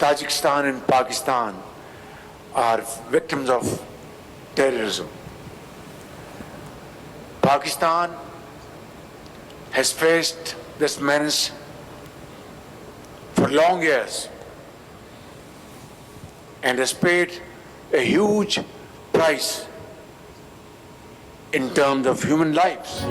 Tajikistan and Pakistan are victims of terrorism. Pakistan has faced this menace for long years and has paid a huge price in terms of human lives.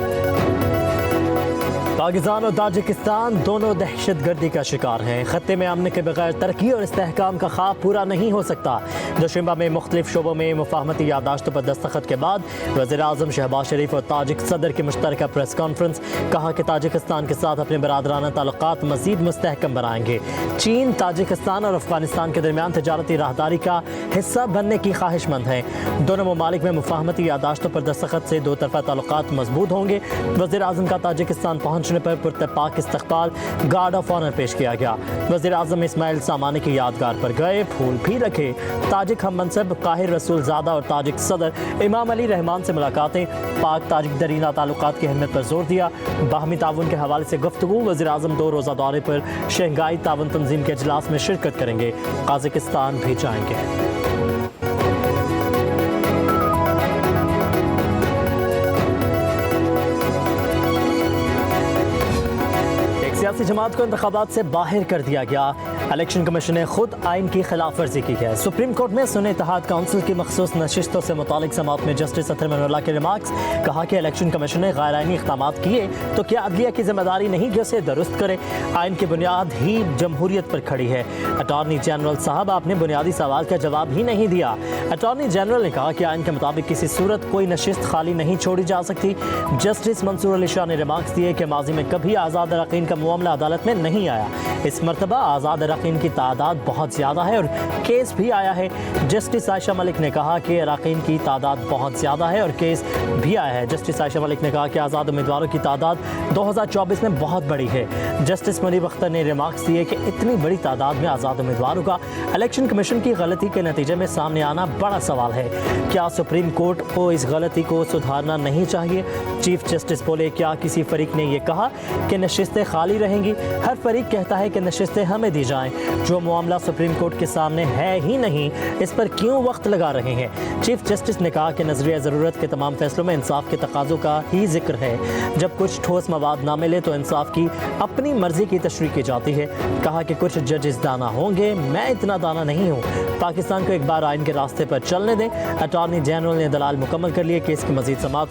Pakistan और Tajikistan दोनों दहशत गर्दी का शिकार हैं। खत्ते में अमन के बगैर तरक्की और इस्तेहकाम का ख्वाब पूरा नहीं हो सकता। दुशंबा में मुख्तलिफ शोबों में मुफाहमती यादाश्तों पर दस्तखत के बाद वज़ीर-ए-आज़म शहबाज शरीफ और ताजिक सदर की मुश्तरका प्रेस कॉन्फ्रेंस। कहा कि ताजिकिस्तान के साथ अपने बरादराना ताल्लुकात मज़ीद मुस्तहकम बनाएंगे। चीन ताजिकिस्तान और अफगानिस्तान के दरमियान तजारती राहदारी का हिस्सा बनने की ख्वाहिशमंद है। दोनों ममालिक में मुफाहमती यादाश्तों पर दस्तखत से दो तरफ़ा ताल्लुकात मजबूत होंगे। वज़ीर-ए-आज़म का ताजिकिस्तान पहुँचने पर पुरतपाक इस्तकबाल गार्ड ऑफ ऑनर पेश किया गया। वज़ीर-ए-आज़म इस्माइल सामानी की यादगार पर गए, फूल भी रखे। ताजिक हम मनसब काहिर रसूलज़ादा और ताजिक सदर इमाम अली रहमान से मुलाकातें। पाक ताजिक दरीना ताल्लुकात की अहमियत पर जोर दिया। बाहमी ताउन के हवाले से गुफ्तगू। वज़ीर-ए-आज़म 2 रोज़ा दौरे पर शंघाई ताउन तंजीम के इजलास में शिरकत करेंगे। कज़ाकिस्तान भी जाएंगे। सियासी जमात को इंतखाबात से बाहर कर दिया गया। इलेक्शन कमीशन ने खुद आइन की खिलाफ वर्जी की है। सुप्रीम कोर्ट में सुन्नी इत्तेहाद काउंसिल की मखसूस नशिस्तों से मुतालिक समात में जस्टिस अतर मनोल्लाह के रिमार्क्स। कहा कि इलेक्शन कमीशन ने गैर आइनी इक़दामात किए तो क्या अदलिया की जिम्मेदारी नहीं कि उसे दुरुस्त करे। आइन की बुनियाद ही जमहूरियत पर खड़ी है। अटॉर्नी जनरल साहब आपने बुनियादी सवाल का जवाब ही नहीं दिया। अटॉर्नी जनरल ने कहा कि आइन के मुताबिक किसी सूरत कोई नशिस्त खाली नहीं छोड़ी जा सकती। जस्टिस मंसूर अली शाह ने रिमार्क्स दिए कि माजी में कभी आज़ाद अरकान का मामला अदालत में नहीं आया। इस मरतबा आज़ाद अरकान की तादाद बहुत ज़्यादा है और केस भी आया है। जस्टिस आयशा मलिक ने कहा कि अरकान की तादाद बहुत ज़्यादा है और केस भी आया है। जस्टिस आयशा मलिक ने कहा कि आज़ाद उम्मीदवारों की तादाद 2024 में बहुत बड़ी है। जस्टिस मुनीब अख्तर ने रिमार्क्स दिए कि इतनी बड़ी तादाद में आज़ाद उम्मीदवारों का इलेक्शन कमीशन की गलती के नतीजे में सामने आना बड़ा सवाल है। क्या सुप्रीम कोर्ट को इस गलती को सुधारना नहीं चाहिए? चीफ जस्टिस बोले, क्या किसी फरीक ने यह कहा कि नशिस्तें खाली रहेंगी? हर फरीक कहता है कि नशिस्तें हमें दी जाएं। जो मामला सुप्रीम कोर्ट के सामने है ही नहीं, इस पर क्यों वक्त लगा रहे हैं? चीफ जस्टिस ने कहा कि नजरिया ज़रूरत के तमाम फैसलों में इंसाफ के तकाज़ों का ही जिक्र है। जब कुछ ठोस मवाद ना मिले तो इंसाफ की अपनी मर्जी की तशरीह की जाती है। कहा कि कुछ जजेस दाना होंगे, मैं इतना दाना नहीं हूँ। पाकिस्तान को एक बार आइन के रास्ते पर चलने दें। अटॉर्नी जनरल ने दलाल मुकम्मल कर लिए। केस की मजीद समात।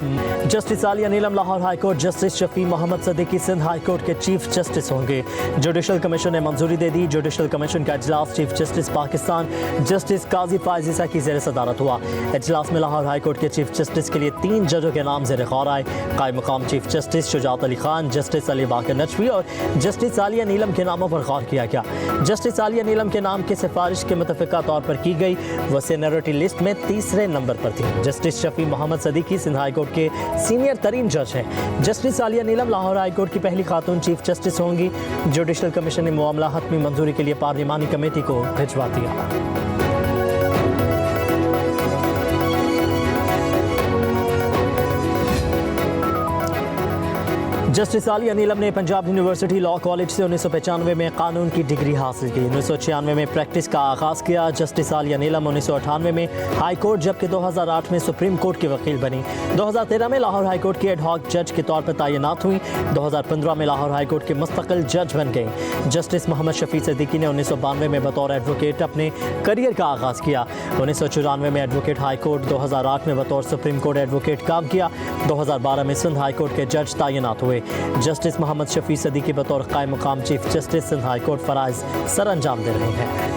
Justice Aalia Neelum Lahore high court, justice Shafi Mohammad Siddiqui Sindh high court के चीफ जस्टिस होंगे। जुडिशल कमीशन ने मंजूरी दे दी। जुडिशल कमीशन का इजलास chief justice Pakistan justice Qazi Faez Isa की ज़ेर सदारत हुआ। इजलास में लाहौर हाई कोर्ट के चीफ जस्टिस के लिए 3 जजों के नाम ज़ेर गौर आए। कायम मकाम chief justice Shujaat Ali Khan, justice Ali Baqar Najafi और जस्टिस आलिया नीलम के नामों पर गौर किया गया। जस्टिस आलिया नीलम के नाम की सिफारिश के मुतफ़िका तौर पर की गई। वह सीनियरिटी लिस्ट में 3रे नंबर पर थी। Justice Shafi Mohammad Siddiqui Sindh high court के सीनियर तरीन जज हैं। Justice Aalia Neelum Lahore high court की पहली खातून चीफ जस्टिस होंगी। जुडिशल कमीशन ने मामला हतमी मंजूरी के लिए पार्लिमानी कमेटी को भिजवा दिया। जस्टिस आलिया नीलम ने पंजाब यूनिवर्सिटी लॉ कॉलेज से 1995 में कानून की डिग्री हासिल की। 1996 में प्रैक्टिस का आगाज़ किया। जस्टिस आलिया नीलम 1998 में हाई कोर्ट जबकि 2008 में सुप्रीम कोर्ट की वकील बनी। 2013 में लाहौर हाई कोर्ट की एडहॉक जज के तौर पर तैनात हुई। 2015 में लाहौर हाई कोर्ट के मुस्तकिल जज बन गई। जस्टिस मोहम्मद शफी सदीकी ने 1992 में बतौर एडवोकेट अपने करियर का आगाज़ किया। 1994 में एडवोकेट हाई कोर्ट, 2008 में बतौर सुप्रीम कोर्ट एडवोकेट काम किया। 2012 में सिंध हाई कोर्ट के जज तैनात हुए। जस्टिस मोहम्मद शफी सदीकी बतौर कायम मुकाम chief justice Sindh high court फराइज सर अंजाम दे रहे हैं।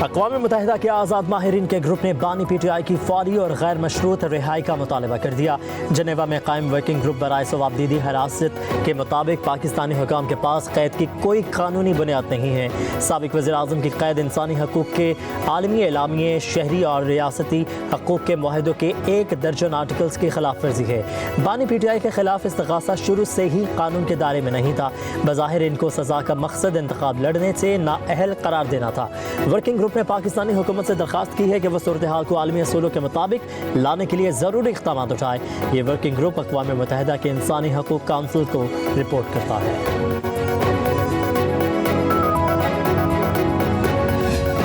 अक़वाम मुत्तहिदा के आज़ाद माहिरीन के ग्रुप ने बानी PTI की फौरी और गैर मशरूत रिहाई का मुतालबा कर दिया। जनेवा में कायम वर्किंग ग्रुप बराए सवाबदीदी हिरासत के मुताबिक पाकिस्तानी हुकाम के पास कैद की कोई कानूनी बुनियाद नहीं है। साबिक़ वज़ीर-ए-आज़म की कैद इंसानी हकूक़ के आलमी एलामिये, शहरी और रियासती हकूक़ के मुआहदों के 1 दर्जन आर्टिकल्स की खिलाफ वर्जी है। बानी PTI के खिलाफ इस्तग़ासा शुरू से ही कानून के दायरे में नहीं था। बज़ाहिर इनको सज़ा का मकसद इंतखाब लड़ने से नाअहल करार देना था। वर्किंग ग्रुप ने पाकिस्तानी हुकूमत से दरख्वास्त की है कि वह सूरत हाल को आलमी असूलों के मुताबिक लाने के लिए ज़रूरी इक़दाम उठाए। ये वर्किंग ग्रुप अक़वाम मुत्तहिदा के इंसानी हकूक़ काउंसिल को रिपोर्ट करता है।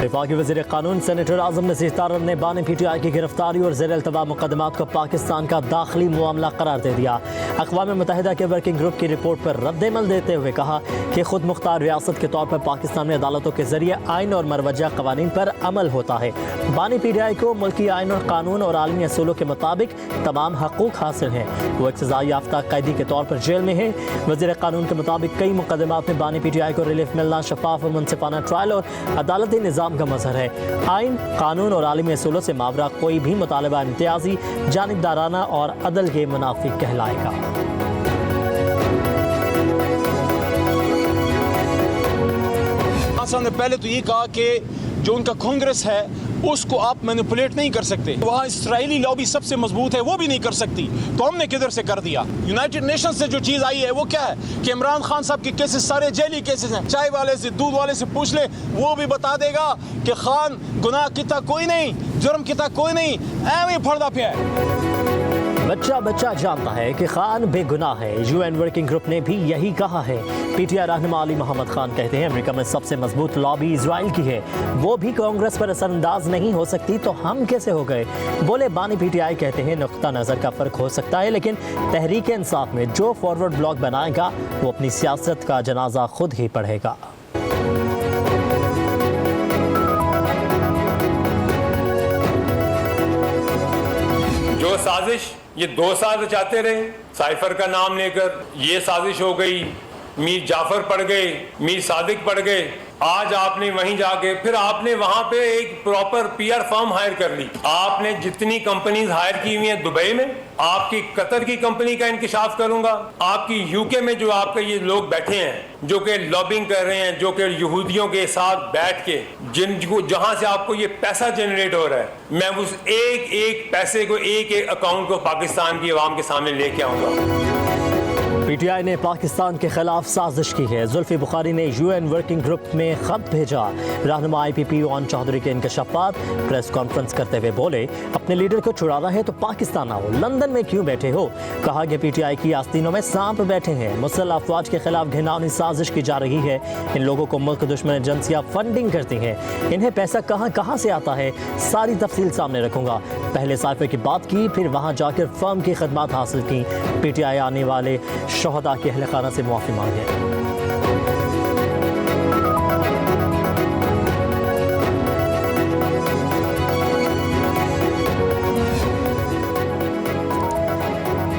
वफाकी वज़ीर क़ानून सेनेटर आज़म नज़ीर तारर ने बानी PTI की गिरफ्तारी और ज़ेर इल्तवा मुक़दमात को पाकिस्तान का दाखिली मामला करार दे दिया। अक़वाम मुत्तहिदा के वर्किंग ग्रुप की रिपोर्ट पर रद्द-ए-अमल देते हुए कहा कि खुद मुख्तार रियासत के तौर पर पाकिस्तान में अदालतों के ज़रिए आइन और मरवजा क़वानीन पर अमल होता है। बानी PTI को मुल्की आइन और कानून और आलमी असूलों के मुताबिक तमाम हकूक़ हासिल हैं। वो एक सज़ा याफ्ता कैदी के तौर पर जेल में है। वज़ीर क़ानून के मुताबिक कई मुक़दमात में बानी PTI को रिलीफ मिलना शफाफ और मुनसिफाना ट्रायल और अदालती निज़ाम का मज़हर है। आइन, कानून और आलमी असूलों से मावरा कोई भी मुतालबा इम्तियाजी, जानिबदाराना और अदल के मुनाफिक कहलाएगा। ने पहले तो ये कहा कि जो उनका कांग्रेस है उसको आप मैनिपुलेट नहीं कर सकते। वहाँ इसराइली लॉबी सबसे मजबूत है, वो भी नहीं कर सकती, तो हमने किधर से कर दिया। यूनाइटेड नेशन से जो चीज़ आई है वो क्या है कि इमरान खान साहब के केसेस सारे जेली केसेस हैं। चाय वाले से, दूध वाले से पूछ ले, वो भी बता देगा कि खान गुनाह किता कोई नहीं, जुर्म किता कोई नहीं, ऐਵੇਂ फड़दा पिया है। बच्चा बच्चा जानता है कि खान बेगुनाह है। UN वर्किंग ग्रुप ने भी यही कहा है। PTI रहनुमा अली मोहम्मद खान कहते हैं अमेरिका में सबसे मजबूत लॉबी इजराइल की है, वो भी कांग्रेस पर असरअंदाज नहीं हो सकती तो हम कैसे हो गए। बोले बानी PTI कहते हैं नुक्ता नज़र का फ़र्क हो सकता है, लेकिन तहरीक इंसाफ में जो फॉरवर्ड ब्लॉक बनाएगा वो अपनी सियासत का जनाजा खुद ही पढ़ेगा। जो साजिश ये 2 साल चाहते रहे, साइफर का नाम लेकर ये साजिश हो गई, मीर जाफर पड़ गए, मीर सादिक पड़ गए। आज आपने वहीं जाके फिर आपने वहां पे एक प्रॉपर PR फर्म हायर कर ली। आपने जितनी कंपनीज हायर की हुई हैं दुबई में, आपकी कतर की कंपनी का इंकिशाफ करूंगा, आपकी UK में जो आपके ये लोग बैठे हैं जो कि लॉबिंग कर रहे हैं, जो कि यहूदियों के साथ बैठ के जिनको जहां से आपको ये पैसा जनरेट हो रहा है, मैं उस एक एक पैसे को एक एक अकाउंट को पाकिस्तान की आवाम के सामने लेके आऊंगा। PTI ने पाकिस्तान के खिलाफ साजिश की है। जुल्फी बुखारी ने UN वर्किंग ग्रुप में खत भेजा। रहनुमा IPP ओन चौधरी के इंकशाफात प्रेस कॉन्फ्रेंस करते हुए बोले अपने लीडर को छुड़ाना है तो पाकिस्तान आओ, लंदन में क्यों बैठे हो। कहा कि PTI की आस्तीनों में सांप बैठे हैं। मुसल्लह अफवाज के खिलाफ घिनौनी साजिश की जा रही है। इन लोगों को मुल्क दुश्मन एजेंसियां फंडिंग करती हैं। इन्हें पैसा कहां कहां से आता है सारी तफसील सामने रखूंगा। पहले साइफर की बात की, फिर वहां जाकर फर्म की खदमात हासिल की। PTI आने वाले शहदा के अहले खाना से मुआफ़ी मांगे।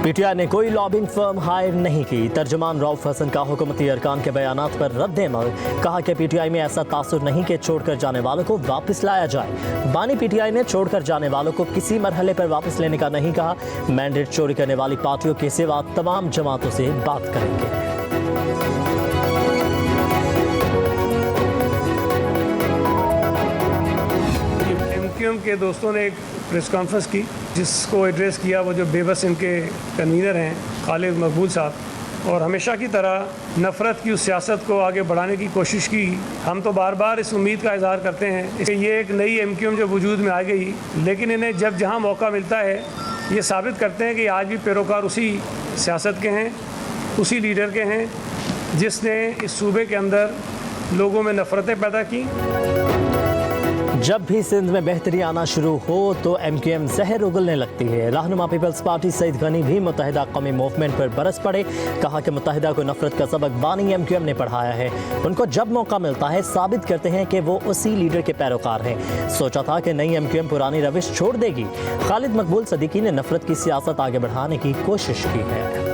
PTI ने कोई लॉबिंग फर्म हायर नहीं की। तर्जुमान रऊफ हसन का हुकूमती अरकान के बयानात पर रद्द-ए-अमल। कहा कि PTI में ऐसा तासुर नहीं कि छोड़कर जाने वालों को वापस लाया जाए। बानी PTI ने छोड़कर जाने वालों को किसी मरहले पर वापस लेने का नहीं कहा। मैंडेट चोरी करने वाली पार्टियों के सिवा तमाम जमातों से बात करेंगे। MQM के दोस्तों ने एक प्रेस कॉन्फ्रेंस की जिसको एड्रेस किया वो जो बेबस इनके कन्वीनर हैं खालिद मकबूल साहब, और हमेशा की तरह नफ़रत की उस सियासत को आगे बढ़ाने की कोशिश की। हम तो बार बार इस उम्मीद का इज़हार करते हैं कि ये एक नई MQM जो वजूद में आ गई, लेकिन इन्हें जब जहाँ मौका मिलता है ये साबित करते हैं कि आज भी पैरोकार उसी सियासत के हैं, उसी लीडर के हैं जिसने इस सूबे के अंदर लोगों में नफ़रतें पैदा की। जब भी सिंध में बेहतरी आना शुरू हो तो MQM जहर उगलने लगती है। रहनुमा पीपल्स पार्टी सईद गनी भी मुत्तहिदा कौमी मूवमेंट पर बरस पड़े। कहा कि मुत्तहिदा को नफरत का सबक बानी MQM ने पढ़ाया है। उनको जब मौका मिलता है साबित करते हैं कि वो उसी लीडर के पैरोकार हैं। सोचा था कि नई MQM पुरानी रविश छोड़ देगी। खालिद मकबूल सदीकी ने नफरत की सियासत आगे बढ़ाने की कोशिश की है।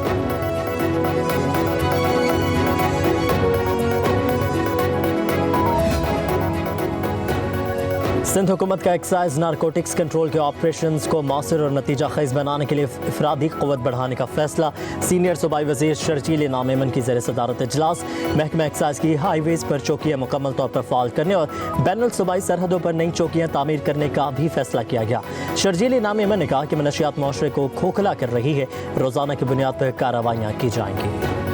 सिंध हुकूमत का एक्साइज नारकोटिक्स कंट्रोल के ऑपरेशंस को मौसर और नतीजा खेज बनाने के लिए इफरादी क़ुव्वत बढ़ाने का फैसला। सीनियर सूबाई वज़ीर शर्जील नामेमन की ज़ेर सदारत इजलास। महकमा एक्साइज की हाईवेज़ पर चौकियाँ मुकम्मल तौर पर फ़ाल करने और बैनुल सूबाई सरहदों पर नई चौकियाँ तामीर करने का भी फैसला किया गया। शर्जील नामेमन ने कहा कि मनशियात माशरे को खोखला कर रही है, रोज़ाना की बुनियाद पर कार्रवाइयाँ की जाएंगी।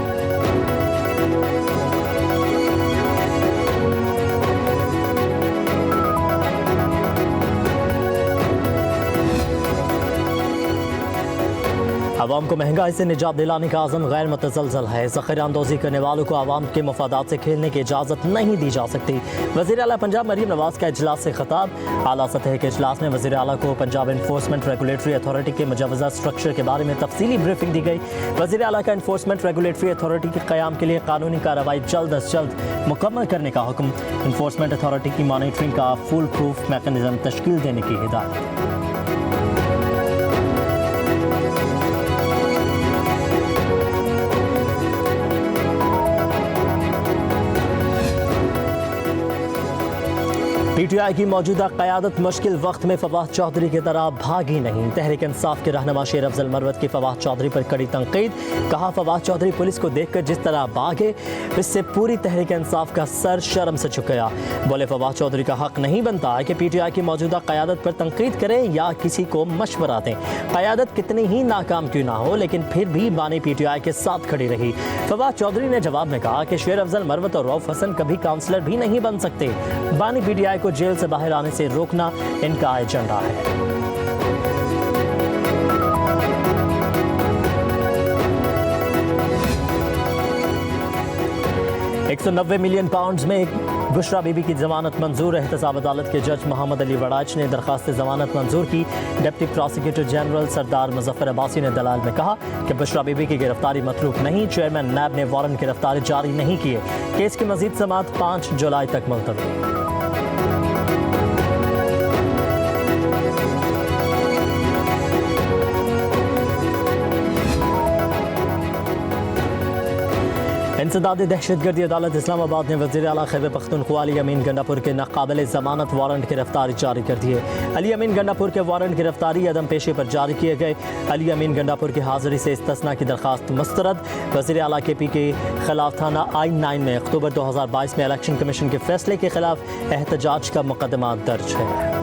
आवाम को महंगाई से निजात दिलाने का आज़म गैर मुतज़लज़ल है। ज़ख़ीरा अंदोज़ी करने वालों को आवाम के मफादात से खेलने की इजाज़त नहीं दी जा सकती। वज़ीर आला पंजाब मरीम नवाज़ का इजलास से खिताब। आला सतह के इजलास में वज़ीर आला को पंजाब इन्फोर्समेंट रेगुलेटरी अथॉरिटी के मुजव्वज़ा स्ट्रक्चर के बारे में तफसीली ब्रीफिंग दी गई। वज़ीर आला का इन्फोर्समेंट रेगुलेटरी अथॉरिटी के क़याम के लिए कानूनी कार्रवाई जल्द अज जल्द मुकम्मल करने का हुक्म। इन्फोर्समेंट अथॉरिटी की मॉनिटरिंग का फुल प्रूफ मैकेनिज़्म तश्कील देने की हिदायत। PTI की मौजूदा क़यादत मुश्किल वक्त में फवाद चौधरी की तरह भागी नहीं। तहरीक इंसाफ के रहनुमा शेर अफजल मरवत की फवाद चौधरी पर कड़ी तनकीद। कहा फवाद चौधरी पुलिस को देखकर जिस तरह भागे इससे पूरी तहरीक इंसाफ का सर शर्म से झुक गया। बोले फवाद चौधरी का हक नहीं बनता है कि PTI की मौजूदा क़यादत पर तनकीद करें या किसी को मशवरा दें। क़यादत कितनी ही नाकाम क्यों ना हो लेकिन फिर भी बानी PTI के साथ खड़ी रही। फवाद चौधरी ने जवाब में कहा कि शेर अफजल मरवत और रऊफ हसन कभी काउंसलर भी नहीं बन सकते। बानी PTI को जेल से बाहर आने से रोकना इनका एजेंडा है। 190 मिलियन पाउंड्स में बुशरा बीबी की जमानत मंजूर। एहतसाब अदालत के जज मोहम्मद अली वड़ाच ने दरखास्त जमानत मंजूर की। डिप्टी प्रोसिक्यूटर जनरल सरदार मुजफ्फर अब्बासी ने दलाल में कहा कि बुशरा बीबी की गिरफ्तारी मतरूक नहीं। चेयरमैन नैब ने वारंट गिरफ्तारी जारी नहीं किए। केस की मजीद समाअत 5 जुलाई तक मुलतवी। इंसदादी दहशतगर्दी अदालत इस्लामाबाद ने वज़ीर आला खैबर पख्तूनख्वा अली अमीन गंडापुर के नाकाबिल ज़मानत वारंट गिरफ्तारी जारी कर दिए। अली अमीन गंडापुर के वारंट गिरफ्तारी अदम पेशे पर जारी किए गए। अली अमीन गंडापुर की हाजिरी से इस्तिस्ना की दरखास्त मुस्तरद। वज़ीर आला KP के खिलाफ थाना I9 में अक्टूबर 2022 में इलेक्शन कमीशन के फैसले के खिलाफ एहतजाज का मुकदमा दर्ज है।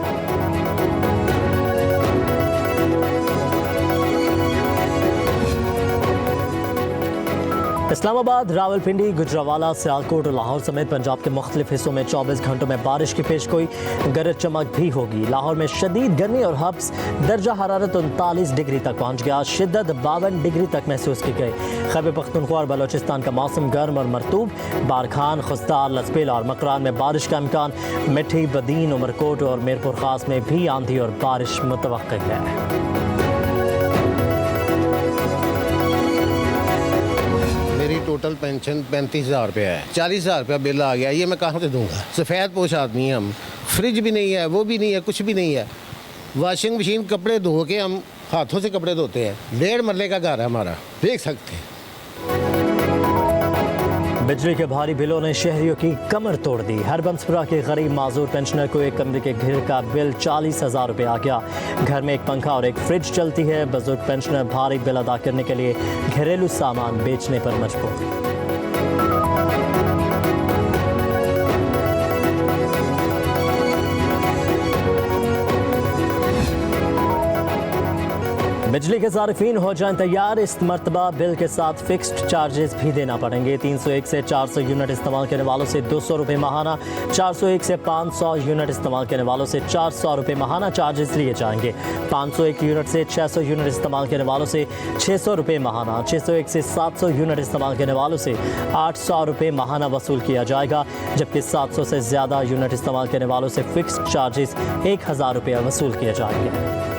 इस्लामाबाद, रावलपिंडी, गुजरावाला, सियालकोट और लाहौर समेत पंजाब के मुख्तलिफ हिस्सों में 24 घंटों में बारिश की पेशगोई। गरज चमक भी होगी। लाहौर में शदीद गर्मी और हब्स। दर्जा हरारत 39 डिग्री तक पहुँच गया। शिद्दत 52 डिग्री तक महसूस की गई। खैबर पख्तूनख्वा और बलोचिस्तान का मौसम गर्म और मरतूब। बारखान, खुस्तार, लसपेला और मकरान में बारिश का इम्कान। मिठी, बदीन, उमरकोट और मीरपुर खास में भी आंधी और बारिश मुतवक्किल है। टोटल पेंशन 35,000 रुपया है। 40,000 रुपया बिल आ गया। ये मैं कहाँ से दूंगा? सफ़ेद पोश आदमी है हम। फ्रिज भी नहीं है, वो भी नहीं है, कुछ भी नहीं है। वॉशिंग मशीन कपड़े धो के हम हाथों से कपड़े धोते हैं। 1.5 मरले का घर है हमारा, देख सकते हैं। बिजली के भारी बिलों ने शहरियों की कमर तोड़ दी। हरबंसपुरा के गरीब माजूर पेंशनर को एक कमरे के घर का बिल 40,000 रुपये आ गया। घर में एक पंखा और एक फ्रिज चलती है। बुजुर्ग पेंशनर भारी बिल अदा करने के लिए घरेलू सामान बेचने पर मजबूर। बिजली के सारिफीन हो जाएं तैयार। इस मरतबा बिल के साथ फिक्स्ड चार्जेस भी देना पड़ेंगे। 301 से 400 यूनिट इस्तेमाल करने वालों से 200 रुपये माहाना, 401 से 500 यूनिट इस्तेमाल करने वालों से 400 रुपये माहाना चार्जेस लिए जाएंगे। 501 यूनिट से 600 यूनिट इस्तेमाल करने वालों से 600 रुपये माहाना, 601 से 700 यूनिट इस्तेमाल करने वालों से 800 रुपये माहाना वसूल किया जाएगा। जबकि 700 से ज़्यादा यूनिट इस्तेमाल करने वालों से फिक्स्ड चार्जेस 1000 रुपये वसूल किए जाएंगे।